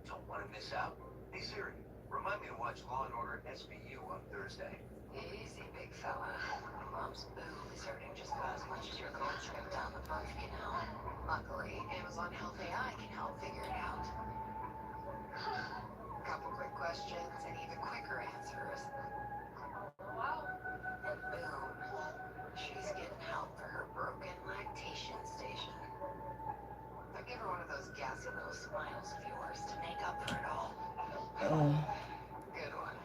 Don't want to miss out. Hey Siri, remind me to watch Law and Order SVU on Thursday. Easy, big fella. Mom's boob is hurting just about as much as your cold trip down the birth canal. Luckily, Amazon Health AI can help figure it out. Couple quick questions and even quicker answers. And boom, she's getting help for her broken lactation station. Now give her one of those gassy little smiles of yours to make up for it all. Good one.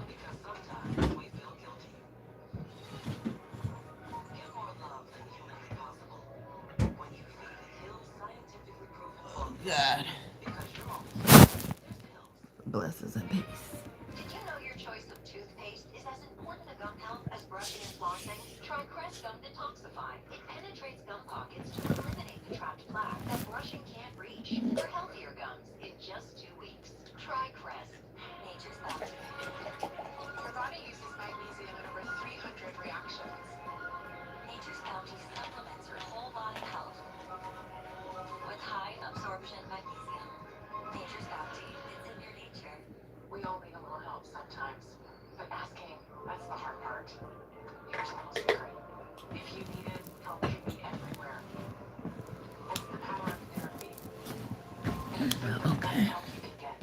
Because sometimes we feel guilty. Give more love than humanly possible. When you feed a Hill's scientifically proven formula. God. Because you're always there's Hill's. Blessings and peace. Did you know your choice of toothpaste is as important to gum health as brushing and flossing? Try Crest Gum Detoxify. It penetrates gum pockets to eliminate the trapped plaque that brushing can't reach. For healthier gums in just 2 weeks. Try Crest. Nature's Bounty. Your body uses magnesium in over 300 reactions. Nature's Bounty supplements your whole body health with high absorption magnesium. Nature's Bounty. It's in your nature. We all need a little help sometimes, but asking, that's the hard part. Here's a little secret. If you need it, help can be everywhere. That's the power of therapy. And it's the best Okay. help you can get.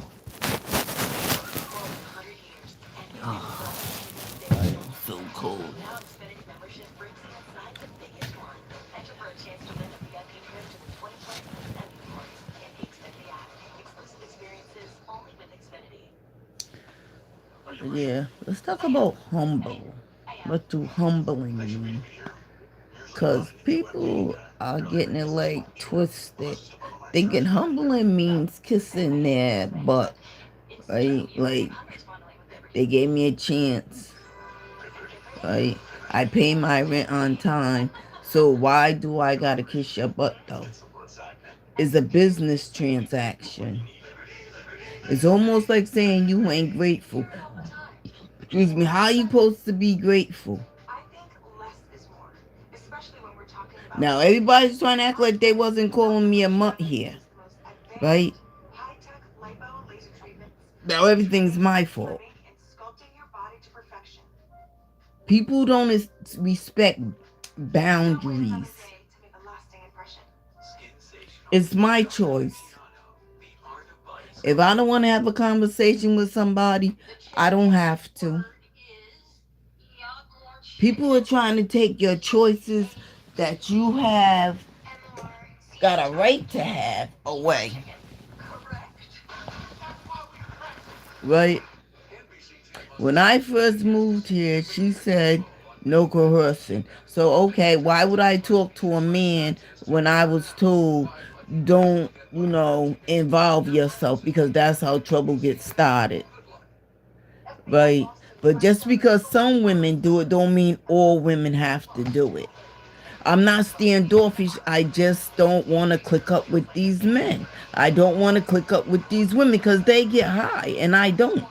For over 100 years, and you I am so cold. now Xfinity membership brings inside the biggest one. Enter for a chance to win a VIP trip to the 2020 Xfinity Tours in the Xfinity app. Exclusive experiences only with Xfinity. Yeah, let's talk about humble. What do humbling mean? Because people are getting it like twisted, thinking humbling means kissing their butt, right? Like, they gave me a chance, right? I pay my rent on time, so why do I gotta kiss your butt though? It's a business transaction. It's almost like saying you ain't grateful. Excuse me, how are you supposed to be grateful? I think less is more, especially when we're talking about Now, everybody's trying to act like they wasn't calling me a mutt here, right? high-tech lipo and laser treatments. Now, everything's my fault. And sculpting your body to perfection. People don't respect boundaries. To make a lasting impression. It's my choice. If I don't want to have a conversation with somebody, I don't have to. People are trying to take your choices that you have got a right to have away. Right? When I first moved here, she said no coercing. So, okay, why would I talk to a man when I was told don't, involve yourself, because that's how trouble gets started. Right? But just because some women do it don't mean all women have to do it. I'm not standoffish. I just don't want to click up with these men. I don't want to click up with these women because they get high and I don't.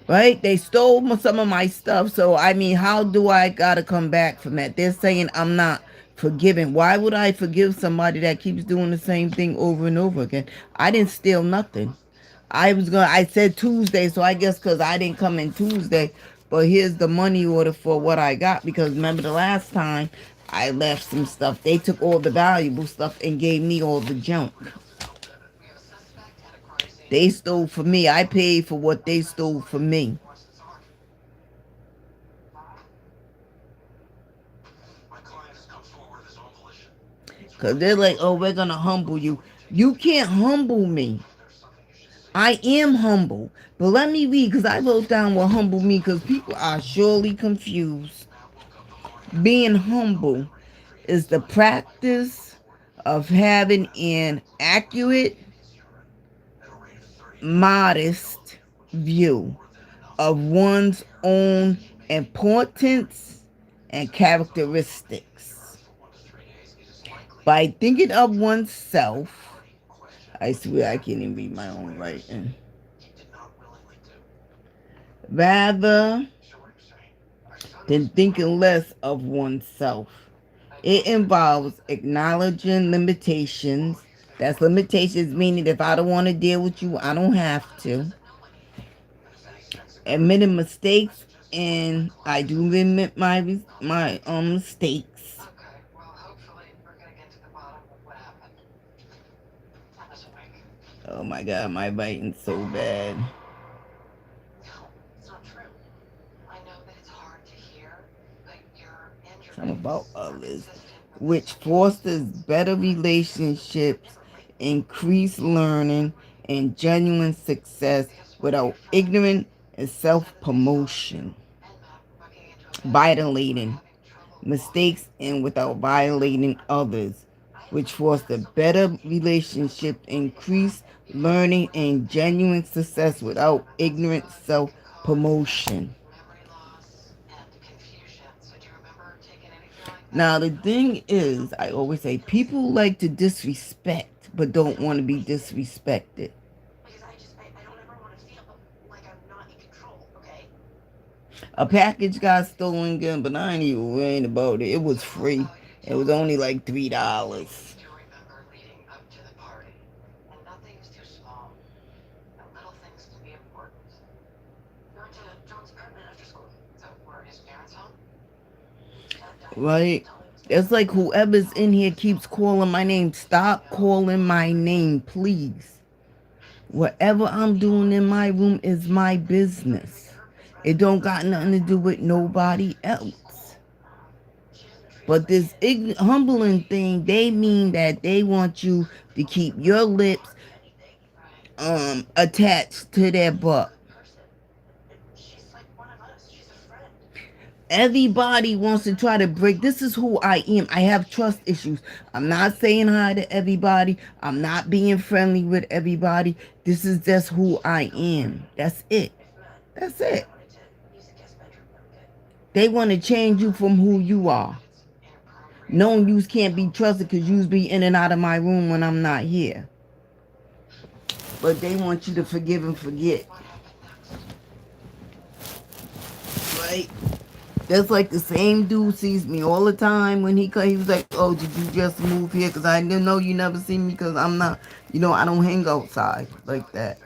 Right? They stole some of my stuff. So, I mean, how do I gotta come back from that? They're saying I'm not forgiving. Why would I forgive somebody that keeps doing the same thing over and over again? I didn't steal nothing. I said Tuesday, so I guess because I didn't come in Tuesday. But here's the money order for what I got. Because remember the last time I left some stuff. They took all the valuable stuff and gave me all the junk. They stole from me. I paid for what they stole from me. Because they're like, oh, we're going to humble you. You can't humble me. I am humble. But let me read, because I wrote down what humble me, because people are surely confused. Being humble is the practice of having an accurate, modest view of one's own importance, and characteristics. By thinking of oneself, I swear I can't even read my own writing. Rather than thinking less of oneself. It involves acknowledging limitations. That's limitations meaning if I don't want to deal with you, I don't have to. Admitting mistakes, and I do admit my mistakes. Okay, well, hopefully we're gonna get to the bottom of what happened. I was awake. Oh my god, my writing's so bad. No, it's not true. I know that it's hard to hear, but you're and your Some about ex are others, consistent with this which behavior. fosters better relationships, increased learning, and genuine success Because one of your without friends ignorance and said that they saw you self-promotion, and Matt walking into a bedroom and were violating having trouble walking. mistakes and without violating others, which foster better relationships, increased learning, and genuine success without ignorant self-promotion. Memory loss and confusion. So do you remember taking anything like that? Now the thing is, I always say people like to disrespect but don't want to be disrespected. Because I don't ever want to feel like I'm not in control, okay? A package got stolen again, but I ain't even worrying about it. It was So how free. about you It tell was me only like everything you $3. do remember leading up to the party? And nothing is too small. And little things can be important. You went to John's apartment after school. So were his parents home? Dad died. Right? Tell me it was It's like whoever's in here keeps calling my name. Stop calling my name, please. Whatever I'm doing in my room is my business. It don't got nothing to do with nobody else. she doesn't treat us But like this kids. humbling thing, they mean that they want you to keep your lips Right. attached to their She's a butt. good person. And she's like one of us. She's a friend. Everybody wants to try to break. This is who I am. I have trust issues. I'm not saying hi to everybody. I'm not being friendly with everybody. This is just who I am. That's it. If Matt That's it. wanted to use a guest bedroom, I'm good. They want to change you from who you are. It's inappropriate Knowing for you can't be trusted because you be in and out of my room when I'm not here. But they want you to forgive and forget. what happened next. Right? That's like the same dude sees me all the time when he was like, oh, did you just move here? Because I didn't know you never see me because I'm not, I don't hang outside like that. Who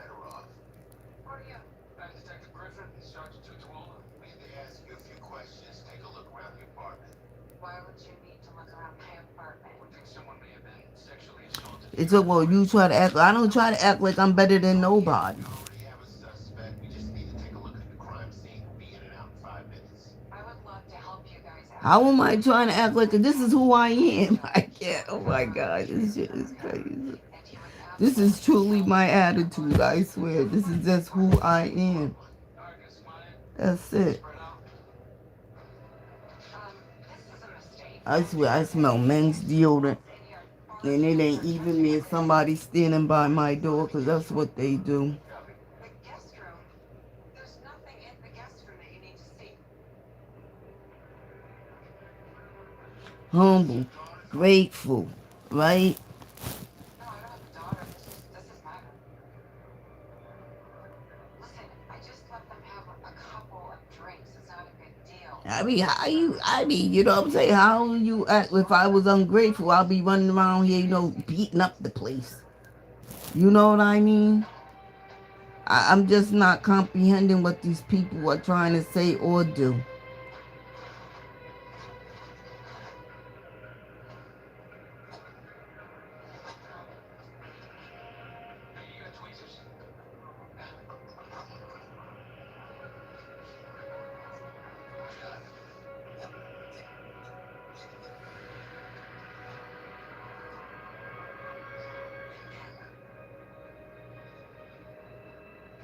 are you? I'm Detective Griffin, Sergeant Tutuola. We need to ask you a few questions. Take a look around the apartment. Why would you need to look around my apartment? We think someone may have been sexually assaulted. It's like, well, you try to act, I don't try to act like I'm better than nobody. We already have a suspect. We just need to take a look at the crime scene. We'll be in and out in 5 minutes. I would love to help you guys out. How am I trying to act like this is who I am? I can't. Oh my God, this shit is crazy. This is truly my attitude, I swear. This is just who I am. That's it. I swear, I smell men's deodorant. And it ain't even me, it's somebody standing by my door, because that's what they do. The guest room. There's nothing in the guest room that you need to see. Humble, grateful, right? No, I don't have a daughter. This is my room. Listen, I just let them have a couple of drinks. It's not a big deal. You know what I'm saying? How you act if I was ungrateful? I'll be running around here, beating up the place. You know what I mean? I'm just not comprehending what these people are trying to say or do. You got tweezers?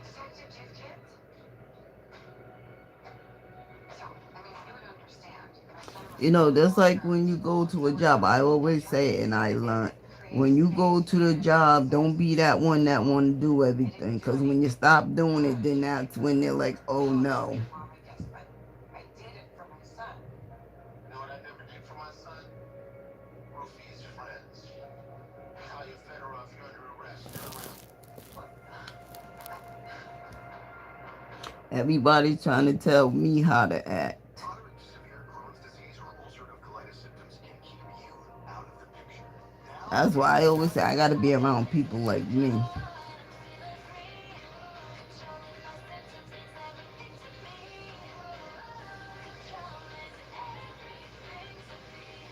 Detective, do you have kids? So, I mean, you would understand. My son was That's like when you go to a job. I always say it and I learned. When you go to the job, don't be that one that want to do everything. Because when you stop doing it, then that's when they're like, oh no. mommy gets, but I Everybody's trying to tell me how to act. Moderate to severe Crohn's disease or ulcerative colitis symptoms can keep you out of the picture. Now, That's why I always say I gotta be around people like me.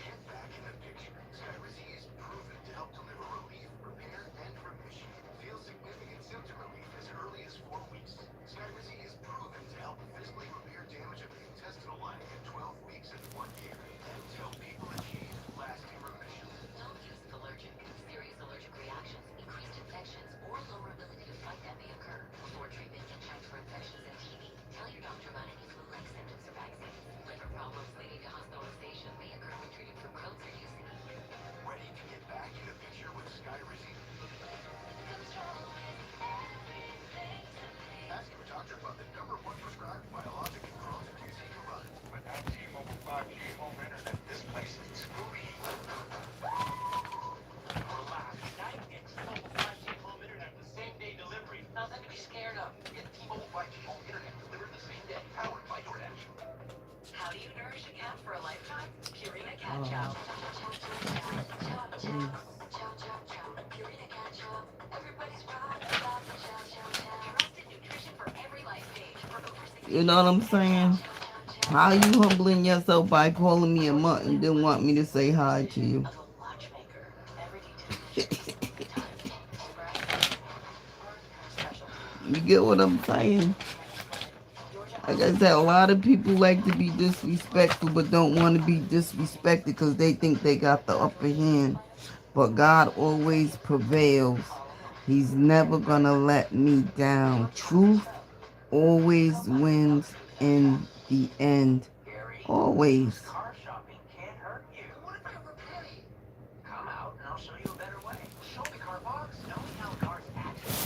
get back in the picture. Skyrizi is proven to help deliver relief, repair, and remission. Feel significant symptom relief as early as 4 weeks. Skyrizi is proven to help physically repair damage of the intestinal lining in 12 weeks and 1 year. That's how people achieve lasting remission. Don't use if allergic. Serious allergic reactions, increased infections, or lower ability to fight that may occur. Before treatment, get checked for infections and TB. Tell your doctor about any flu-like symptoms or vaccines. Liver problems leading to hospitalization may occur when treated for Crohn's or UC. Ready to get back in the picture with Skyrizi? Ask your doctor about the #1 prescribed biologic in Crohn's and UC combined. Without T-Mobile 5G home internet, this place is spooky. Relax. Now you get T-Mobile 5G home internet with same-day delivery. Nothing to be scared of. Get T-Mobile 5G home internet delivered the same day, powered by DoorDash. How do you nourish a cat for a lifetime? Purina Cat Chow. Purina Cat Chow. Everybody's right about the chow chow chow. Trusted nutrition for every life stage for over 60 You know what I'm saying? How you humbling yourself by calling me a mutt and didn't want me to say hi to you? of a watchmaker. Every detail. You get what I'm saying? Like I said, a lot of people like to be disrespectful but don't want to be disrespected because they think they got the upper hand. But God always prevails. He's never gonna let me down. Truth always wins in the end. Always. Car shopping can't hurt you. What if I overpay? Come out and I'll show you a better way. Show me car box. Knowing how cars actually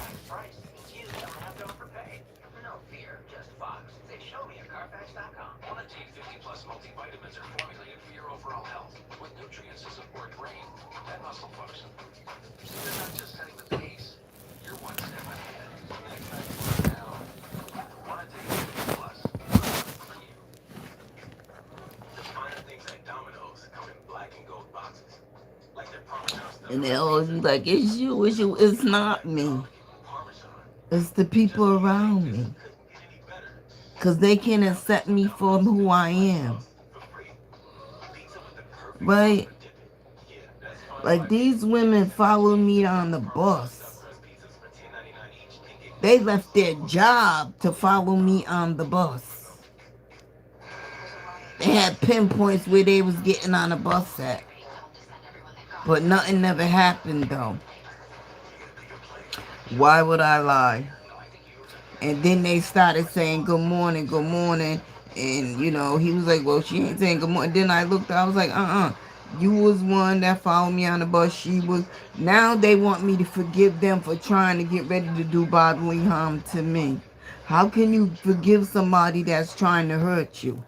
tax price means you don't have to overpay. No fear, just Fox. Say show me at Carfax.com. Quantity 50 plus multivitamins are formulated for your overall health with nutrients to support brain and muscle function. So you're not just setting the pace, you're one step ahead. In fact, now, Quantity 50 plus for you. The finer things at Domino's come in black and gold boxes. Like their Parmesan stuffed And they always be like, it's you, it's you. It's not me. Parmesan. It's the people around me. Couldn't get any better. Because they can't accept me for who I am. For free. Pizza with the perfect Right? dip. Yeah, that's fine. Like these women follow me on the bus. Stuffed crust pizzas for $10.99 each can get They left their job to follow me on the bus. They had pinpoints where they was getting on the bus at. But nothing never happened though. Why would I lie? And then they started saying good morning, good morning. And you know, he was like, well, she ain't saying good morning. Then I looked, I was like, you was one that followed me on the bus. She was. Now they want me to forgive them for trying to get ready to do bodily harm to me. How can you forgive somebody that's trying to hurt you?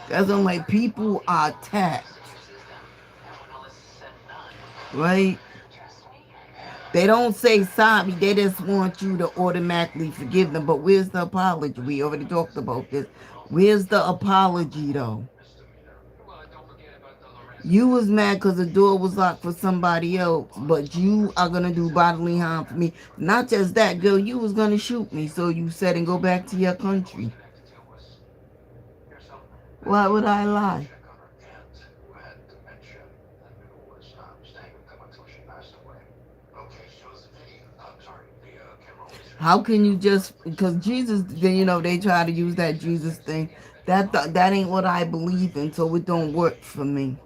That's when like people are attacked. Right? They don't say sorry, they just want you to automatically forgive them. But where's the apology? We already talked about this. Where's the apology though? You was mad because the door was locked for somebody else, but you are going to do bodily harm for me. Not just that, girl, you was going to shoot me, so you said and go back to your country. Why would I lie? How can you just, because Jesus, you know, they try to use that Jesus thing. That ain't what I believe in, so it don't work for me.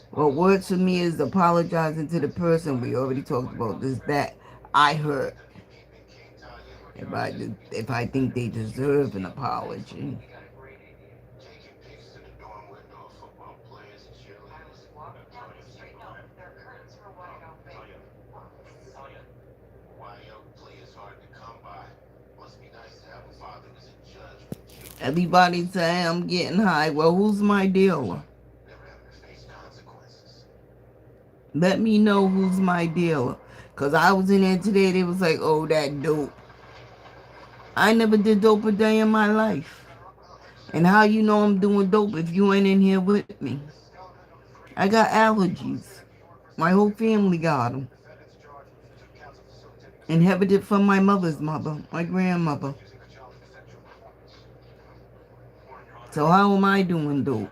What works for me is apologizing to the person. We already talked about this, that I hurt. If I think they deserve an apology. Everybody say I'm getting high. Well, who's my dealer? Let me know who's my dealer. Because I was in there today, they was like, oh, that dope. I never did dope a day in my life. And how you know I'm doing dope if you ain't in here with me? I got allergies. My whole family got them. Inherited from my mother's mother, my grandmother. So how am I doing dope?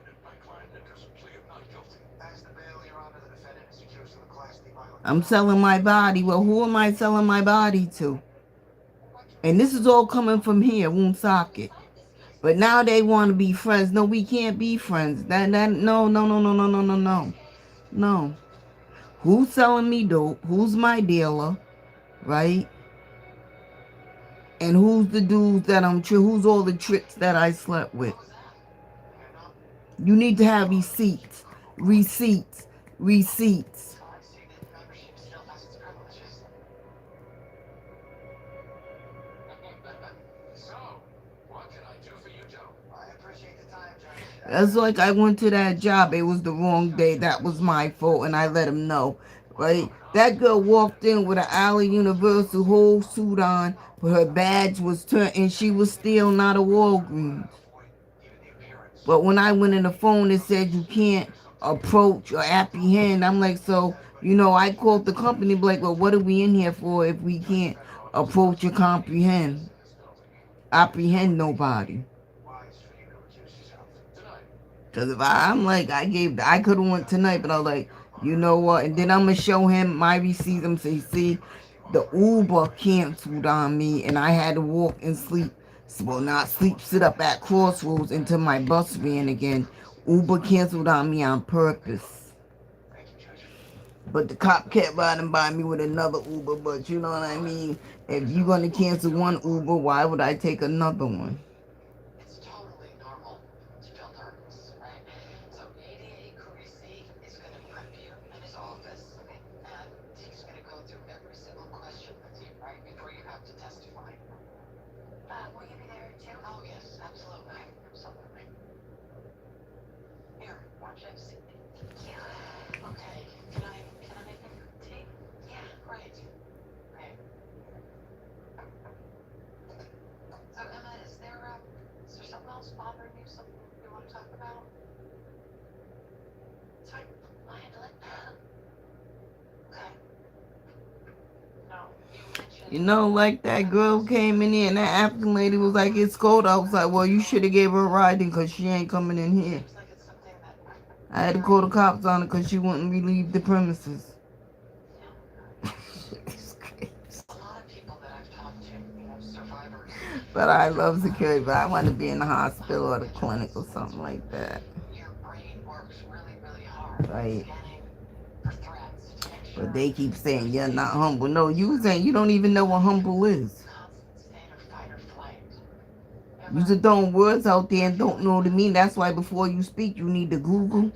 I'm selling my body. Well, who am I selling my body to? And this is all coming from here, Woonsocket. But now they want to be friends. No, we can't be friends. No. No. Who's selling me dope? Who's my dealer? Right? And who's the dudes that who's all the tricks that I slept with? You need to have receipts. Receipts. Receipts. That's like I went to that job. It was the wrong day. That was my fault, and I let him know. Right? That girl walked in with an Allen Universal whole suit on, but her badge was turned, and she was still not a Walgreens. But when I went in the phone, it said you can't approach or apprehend. I'm like, so, I called the company, like, well, what are we in here for if we can't approach or apprehend nobody? Because if I'm like, I could have went tonight, but I was like, you know what? And then I'm going to show him my receipts. I'm say, see, the Uber canceled on me, and I had to walk and sleep. Well, not sleep, sit up at Crossroads until my bus ran again. Uber canceled on me on purpose. But the cop kept riding by me with another Uber. But you know what I mean? If you're going to cancel one Uber, why would I take another one? Like that girl came in here and that African lady was like, it's cold outside. Well, you should have gave her a ride because she ain't coming in here. I had to call the cops on her because she wouldn't relieve the premises. But I love security, but I want to be in the hospital or the clinic or something like that. Right. But they keep saying you're not humble. No, you saying you don't even know what humble is. You just throwing words out there and don't know what it mean. That's why before you speak, you need to Google.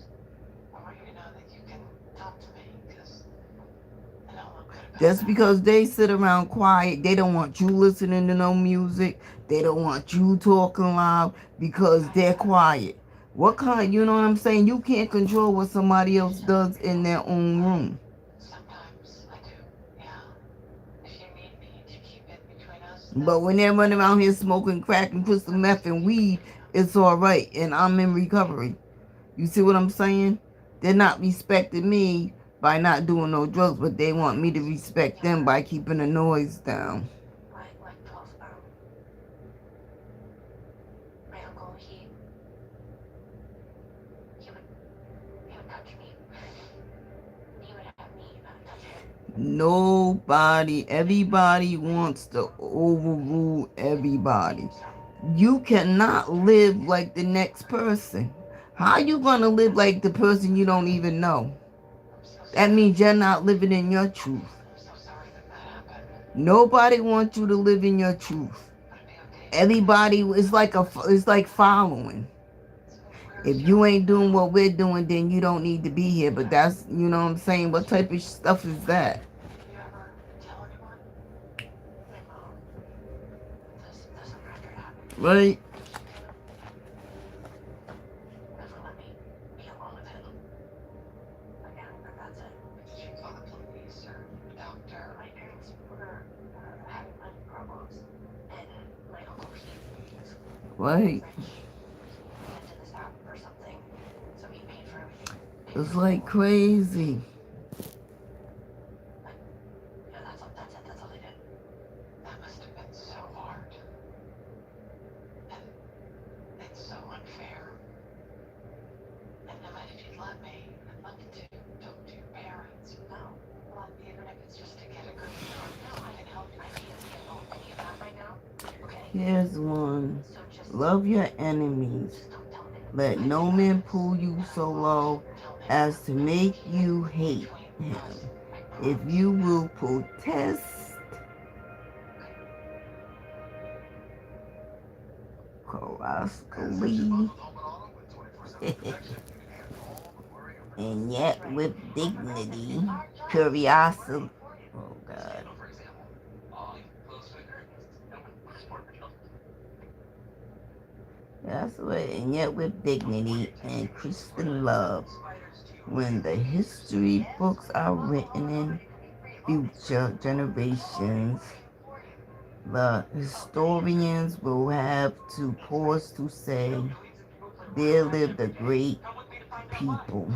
Just because they sit around quiet, they don't want you listening to no music. They don't want you talking loud because they're quiet. What kind, you know what I'm saying? You can't control what somebody else does in their own room. But when they're running around here smoking crack and put some meth and weed, it's all right. And I'm in recovery. You see what I'm saying? They're not respecting me by not doing no drugs, but they want me to respect them by keeping the noise down. Nobody, everybody wants to overrule everybody. You cannot live like the next person. How you gonna live like the person you don't even know? That means you're not living in your truth. Nobody wants you to live in your truth. Everybody is it's like following. If you ain't doing what we're doing, then you don't need to be here. But that's, you know what I'm saying? What type of stuff is that? Right? Right? Into this app or something. So he paid for everything. It's like crazy. Yeah, that's it. That's all they did. That must have been so hard. And it's so unfair. And if you'd let me, I'd love to talk to your parents. No. Well, even if it's just to get a good start. No, I can help you. I can't handle any of that right now. Okay? Here's one. So just Love your enemies. don't tell me. Let no man pull you so low as to make you hate him. If you will protest correctly and yet with dignity, curiosity. Oh God. That's right, and yet with dignity and Christian love. When the history books are written in future generations, the historians will have to pause to say, there lived a great people,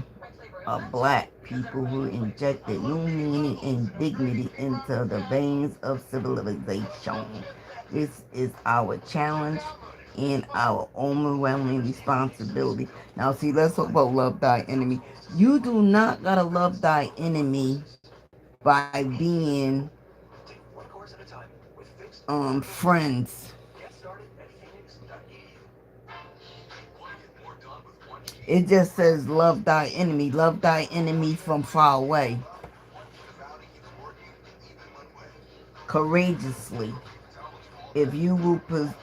a black people who injected new meaning and dignity into the veins of civilization. This is our challenge and our overwhelming responsibility. Now, see, let's talk about love thy enemy. You do not gotta love thy enemy by being friends. It just says love thy enemy from far away. Courageously. If you will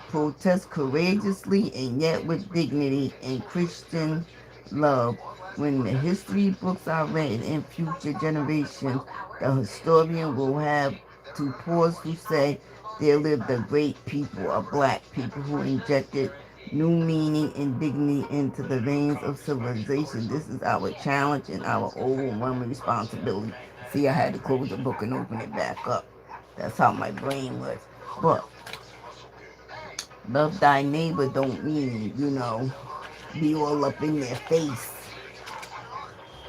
protest courageously and yet with dignity and Christian love, when the history books are written in future generations, the historian will have to pause to say, there lived a great people, a black people who injected new meaning and dignity into the veins of civilization. This is our challenge and our overwhelming responsibility. See, I had to close the book and open it back up. That's how my brain works. But love thy neighbor don't mean, be all up in their face.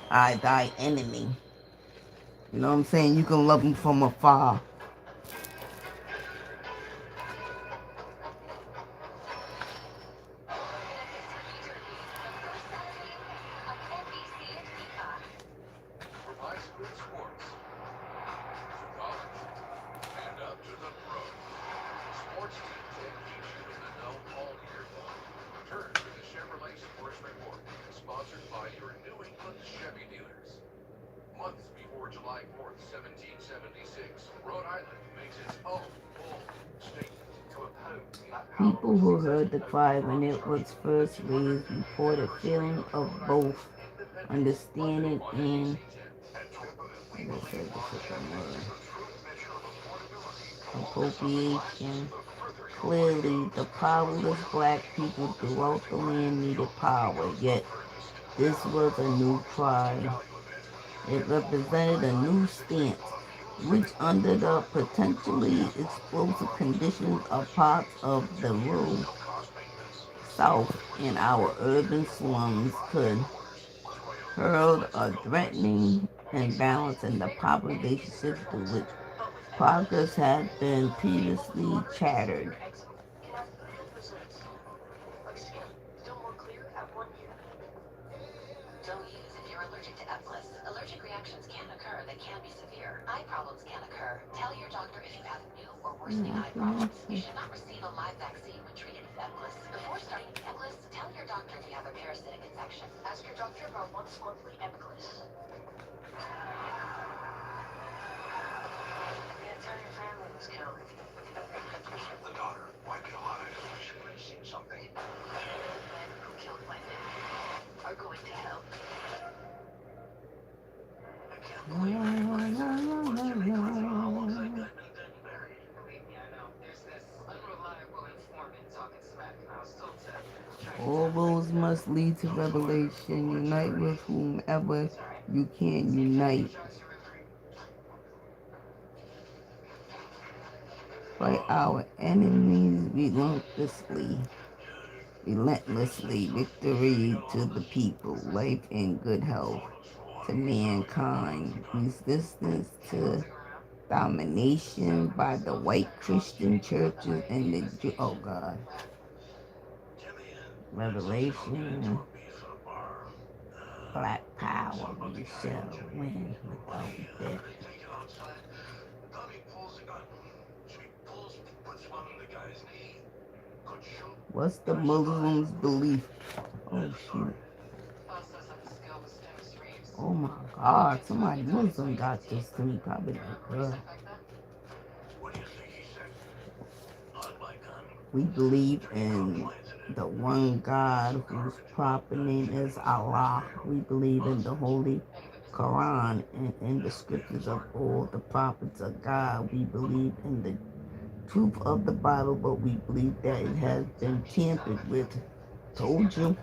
I thy enemy. You know what I'm saying? You can love them from afar. From high school sports to college and up to the pros, sports teams that keep you in the know all year long. Turn to the Chevrolet Sports Report, sponsored by your New England Chevy dealers. Months before July 4th, 1776, Rhode Island makes its own bold statement to oppose the power People of who heard the successive cry when Federal it was Charter. first The raised 250th report a anniversary feeling of of Rhode Island's both independence, Monday understanding on and, NBC 10. At we like I believe said, the our second Chevy word, is the true measure of affordability. Focus on the classes, appropriation. the further your money Clearly, goes. the So powerless black affordability, the people longest throughout lasting the brand. land Your needed money power, goes the yet furthest. this Now was for a our new August Market cry. Value event. It Get full represented a new 199.96 stance, on a fuel which saving under the multi-drive double exhaust potentially gas pump on explosive our latest conditions sport of parts SUVs. of the 2 years, rural no cost maintenance. See South why we're in so our proud to carry urban the all-wheel slums drive could headquarters. Toyota's hurl a Let's Go license. threatening imbalance in the power relationships to which progress had been previously chattered. Can I feel results? Like skin, still more clear at 1 year. Don't use if you're allergic to Ebglyss. Allergic reactions can occur that can be severe. Eye problems can occur. Tell your doctor if you have new or worsening eye problems. You should not receive a live vaccine when treated with Ebglyss. Before starting Ebglyss, tell your doctor if you have a parasitic infection. Ask your doctor about once monthly Ebglyss. The entire family was killed. The daughter might be alive. She would have seen something. The men who killed my family are going to hell. I can't believe I realized that. What Jimmy Griffin, how long's that guy been dead and buried? Believe me, I know. There's this unreliable informant talking smack, and I was told to track it All down. roads must lead to revelation. Unite with whomever It's alright. you can Safe unite. travels drives you referee. Fight our enemies relentlessly. relentlessly. Victory to the people, life and good health to mankind, resistance to domination by the white Christian churches and the oh God, Revelation, Black Power, we shall win without death. What's the Muslims' belief? Oh shoot. Oh my God, somebody Muslim got this to me, probably like her. We believe in the one God whose proper name is Allah. We believe in the Holy Quran and in the scriptures of all the prophets of God. We believe in the truth of the Bible, but we believe that it has been tampered with. Told you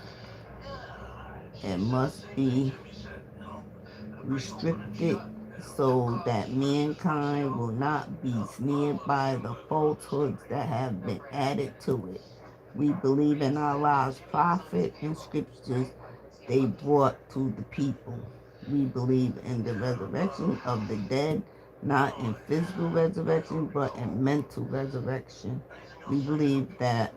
it must be restricted so that mankind will not be snared by the falsehoods that have been added to it. We believe in Allah's prophet and scriptures they brought to the people. We believe in the resurrection of the dead, not in physical resurrection, but in mental resurrection. We believe that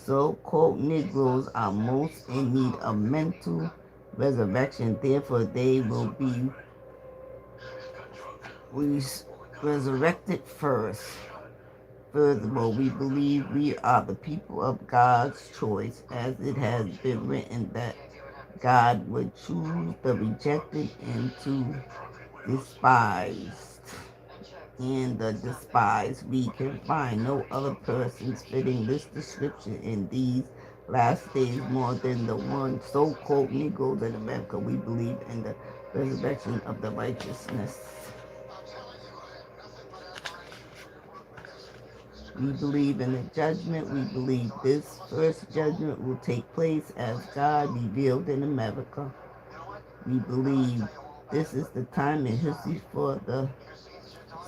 so-called Negroes are most in need of mental resurrection. Therefore, they will be resurrected first. Furthermore, we believe we are the people of God's choice, as it has been written that God would choose the rejected and to despised. And the despised, we can find no other persons fitting this description in these last days more than the one so-called Negroes in America. We believe in the resurrection of the righteousness. We believe in the judgment. We believe this first judgment will take place as God revealed in America. We believe this is the time in history for the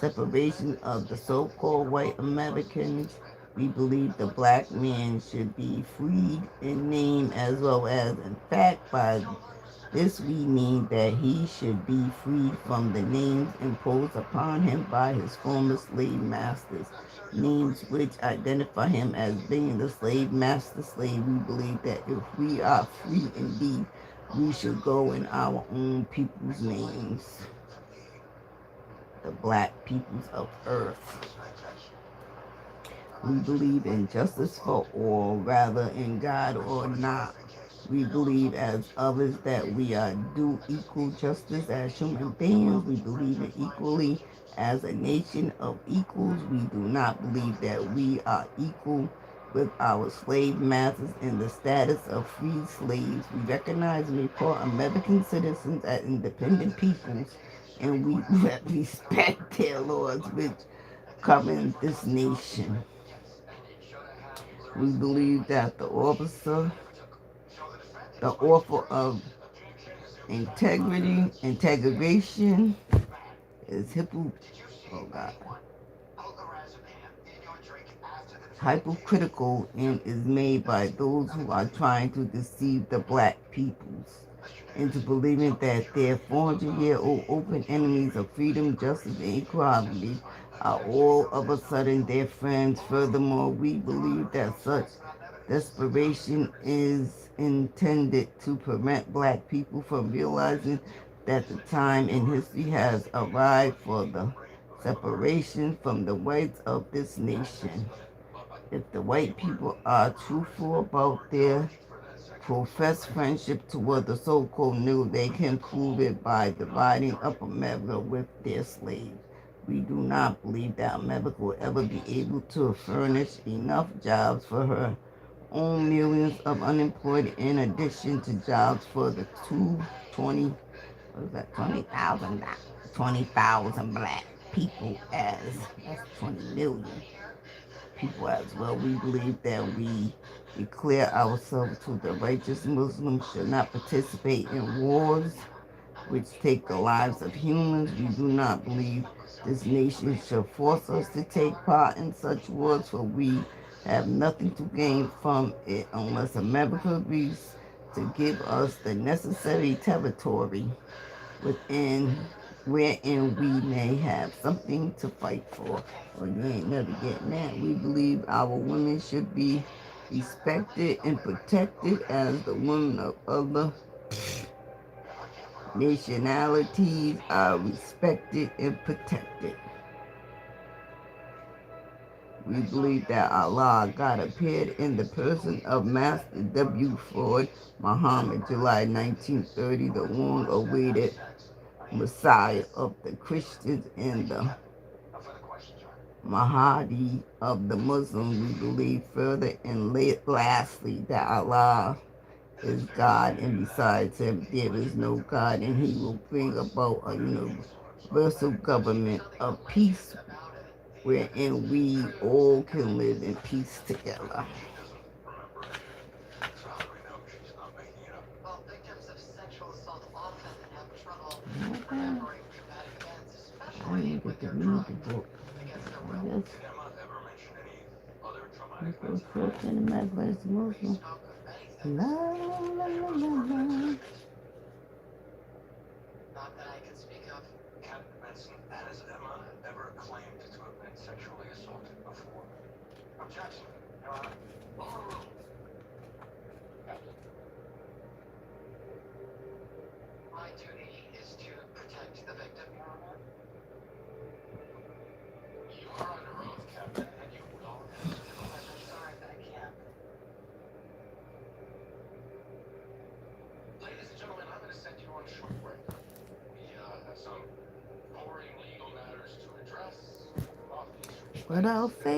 separation of the so-called white Americans. We believe the black man should be freed in name as well as in fact. By this we mean that he should be freed from the names imposed upon him by his former slave masters, names which identify him as being the slave master slave. We believe that if we are free indeed, we should go in our own people's names, the black peoples of earth. We believe in justice for all, rather in God or not. We believe as others that we are due equal justice as human beings. We believe in equally as a nation of equals. We do not believe that we are equal with our slave masters in the status of free slaves. We recognize and report American citizens as independent peoples, and we respect their laws which govern this nation. We believe that the offer of integration is hypocritical and is made by those who are trying to deceive the black peoples into believing that their 400-year-old open enemies of freedom, justice, and equality are all of a sudden their friends. Furthermore, we believe that such desperation is intended to prevent black people from realizing that the time in history has arrived for the separation from the whites of this nation. If the white people are truthful about their professed friendship toward the so-called Negro, they can prove it by dividing up America with their slaves. We do not believe that America will ever be able to furnish enough jobs for her own millions of unemployed, in addition to jobs for the 20,000 black people, as that's 20 million people as well. We believe that we declare ourselves to the righteous Muslims should not participate in wars which take the lives of humans. We do not believe this nation should force us to take part in such wars, for we have nothing to gain from it unless America agrees to give us the necessary territory within wherein we may have something to fight for. Well, you ain't never getting that. We believe our women should be respected and protected as the women of other nationalities are respected and protected. We believe that Allah, God, appeared in the person of Master W. Ford Muhammad, July 1930, the long-awaited Messiah of the Christians and the Mahdi of the Muslims. We believe further and lastly that Allah is God, and besides him there is no God, and he will bring about a universal government of peace wherein we all can live in peace together. Well, victims of sexual assault often have trouble remembering traumatic events, especially with their trauma against their will. Yes. Did Emma ever mention any other traumatic Let's events? go in the mad verse We Muslim. spoke of many things, La la la la la. not that I can speak of. Captain Benson, has Emma ever claimed to have been sexually assaulted before? Objection, Your Honor. Overruled. Captain. My duty is to protect the victim, Your Honor. You are under oath, Captain, and you will answer the I'm sorry, but I can't. Ladies and gentlemen, I'm going to send you on a short break. We have some boring legal matters to address. Without faith.